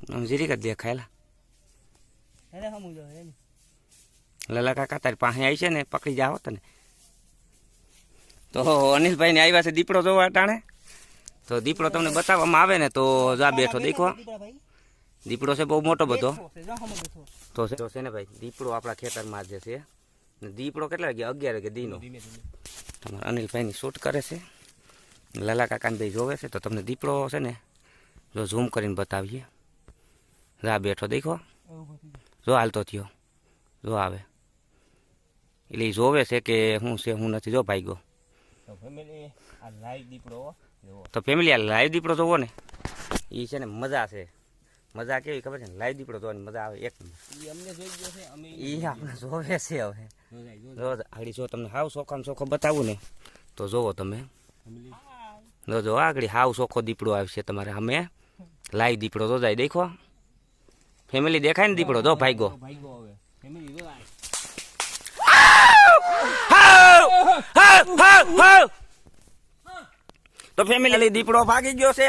જીરી કદ દેખાયેલા લલા કાકા તારી પાસે આવી છે ને પકડી જાઓ તને તો અનિલભાઈ ને આવ્યા છે દીપડો જોવા ટાણે તો દીપડો તમને બતાવવામાં આવે ને તો જા બેઠો દેખો દીપડો છે બહુ મોટો બધો તો છે ને ભાઈ દીપડો આપણા ખેતરમાં જે છે દીપડો કેટલા વાગે 11 વાગે દીનો તમારા અનિલભાઈ ની શૂટ કરે છે લલા કાકાને ભાઈ જોવે છે તો તમને દીપડો છે ને જો ઝૂમ કરીને બતાવીએ જા બેઠો દેખો જો હાલતો થયો જો આવે એટલે જોવે છે કે હું છે હું નથી જો ભાઈ ગયો તો ફેમિલી આ લાઈવ દીપડો જોવો ને એ છે ને મજા છે મજા કેવી ખબર છે ને લાઈવ દીપડો જોવાની મજા આવે એક એ આપણે જોવે છે હવે જો આગળ જો તમને હાવ ચોખ્ખામાં ચોખ્ખો બતાવું ને તો જોવો તમે જો આગળ હાવ ચોખ્ખો દીપડો આવશે તમારે અમે લાઈવ દીપડો તો જાય દેખો ફેમિલી દેખાય ને દીપડો જો ભાઈગો તો ફેમિલી દીપડો ભાગી ગયો છે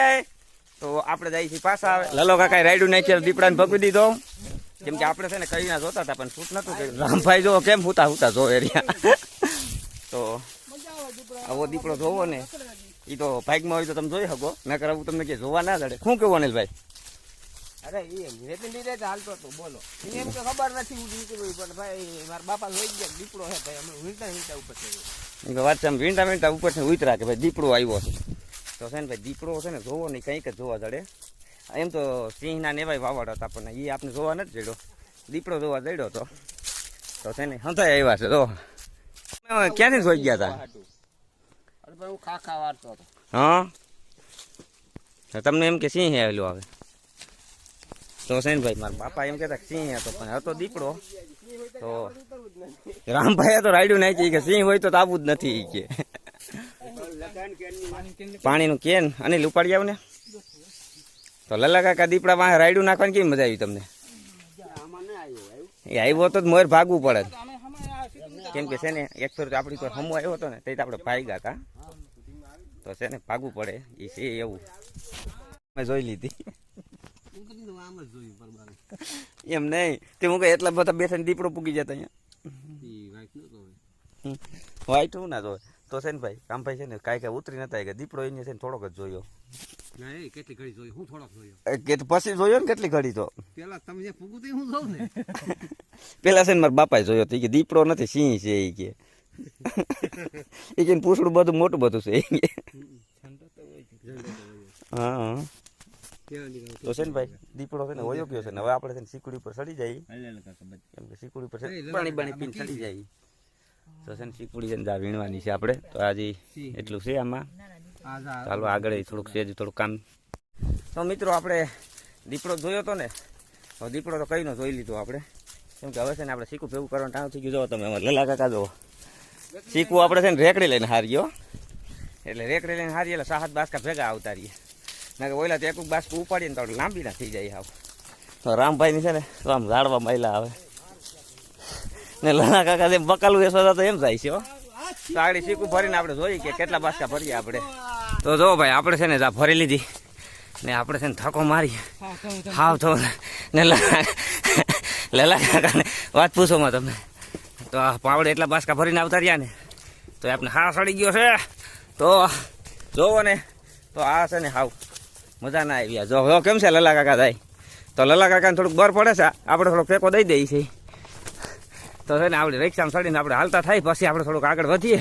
તો આપણે જઈએ છીએ પાછા લલો કાકા રાયડું નાખ્યા દીપડાને ભગવી દીધો કેમ કે આપણે છે ને કઈ ના જોતા હતા પણ શૂટ નતું કર્યું રામભાઈ જો કેમ હુતા હુતા જો એરિયા તો આવો દીપડો જોવો ને એ તો ભાગમાં હોય તો તમે જોઈ શકો ના કરાવું તમને કે જોવા ના જડે શું કેવું અનિલભાઈ અરે એ રેતી હાલતો હતો બોલો એમ તો ખબર નથી હું દીકરો પણ ભાઈ મારા બાપા લઈ ગયા દીપડો હે ભાઈ અમે વીંટા ઉપર છે વાત છે વીંટા ઉપર છે ઉતરા કે ભાઈ દીપડો આવ્યો છે તો છે ને ભાઈ દીપડો છે ને જોવો નહીં કંઈક જ જોવા જડે એમ તો સિંહના નેવાય વાવડ હતા પણ એ આપણે જોવા નથી જડ્યો દીપડો જોવા જડ્યો તો છે ને હંધાઈ આવ્યા છે તો ક્યાંથી જોઈ ગયા હતા હું ખાખા વાળતો હતો હા તમને એમ કે સિંહ આવેલું આવે તો છે ને ભાઈ મારા બાપા એમ કહેતા સિંહ હતો પણ હતો દીપડો તો રામભાઈએ તો રાયડું નાખી કે સિંહ હોય તો આવું જ નથી કે પાણીનું કેન અનિલ ઉપાડી આવ ને તો લલા કાકા દીપડા પાસે રાયડું નાખવાની કેવી મજા આવી તમને એ આવ્યો તો મોર ભાગવું પડે કેમ કે છે ને એક ફેર આપણી તો હમો આવ્યો હતો ને તે આપણે ભાગ્યા હતા તો છે ને ભાગવું પડે એ છે એવું મેં જોઈ લીધી એમ નહીં તે હું કઈ એટલા બધા બેઠા દીપડો પૂગી જતા અહીંયા વાઈટ હું ના જોવે તો છે ને ભાઈ રામભાઈ છે ને કાંઈ ઉતરી નતા કે દીપડો એને છે ને થોડોક જ જોયો કેટલી ઘડી જોઈ હું થોડોક જોયો કે પછી જોયો ને કેટલી ઘડી તો પેલા તમે જે પૂગું તે હું જોઉં ને પેલા છે ને મારા બાપાએ જોયો તો કે દીપડો નથી સિંહ છે એ કે એ કે પૂછડું બધું મોટું બધું છે હા તો છે ને ભાઈ દીપડો છે ને હોયો ગયો છે ને હવે આપણે છે ને સીકડી ઉપર ચડી જાય કેમ કે સીકડી ઉપર પાણી બાણી પીને ચડી જાય તો છે ને સીકડી છે ને જા વીણવાની છે આપણે તો આજે એટલું છે આમાં ચાલો આગળ થોડુંક છે થોડુંક કામ તો મિત્રો આપણે દીપડો જોયો હતો ને તો દીપડો તો કઈ નો જોઈ લીધો આપણે કેમ કે હવે છે ને આપણે સીકું ભેગું કરવાનું ટાણું થઈ ગયું જો તમે લલા કાકા જો સીકું આપણે છે ને રેકડી લઈને હારીયો એટલે રેકડી લઈને હારીએ એટલે 7 બાસકા ભેગા આવતા રહીએ ના કે ઓલા તો એક બાસકું ઉપાડીએ ને તો લાંબી ના થઈ જાય આવ તો રામભાઈની છે ને તો આમ ઝાડવા મહિલા આવે ને લલા કાકા જેમ બકાલું વેસવા તો એમ જાય છે હો તો આગળ સીકું ભરીને આપણે જોઈએ કે કેટલા બાસકા ભરીએ આપણે તો જો ભાઈ આપણે છે ને જા ભરી લીધી ને આપણે છે ને થકો મારી હાવ તો ને લલા કાકાને વાત પૂછોમાં તમે તો પાવડે એટલા બાસકા ભરીને આવતા રહ્યા ને તો આપણે હાવ સડી ગયો છે તો જોવો ને તો આ છે ને હાવ મજા ના આવી જો કેમ છે લલા કાકા થાય તો લલા કાકાને થોડુંક બર પડે છે આપણે થોડોક ફેંકો દઈ દઈએ છીએ તો છે ને આપણે રિક્ષામાં ચડીને આપણે હાલતા થાય પછી આપણે થોડુંક આગળ વધીએ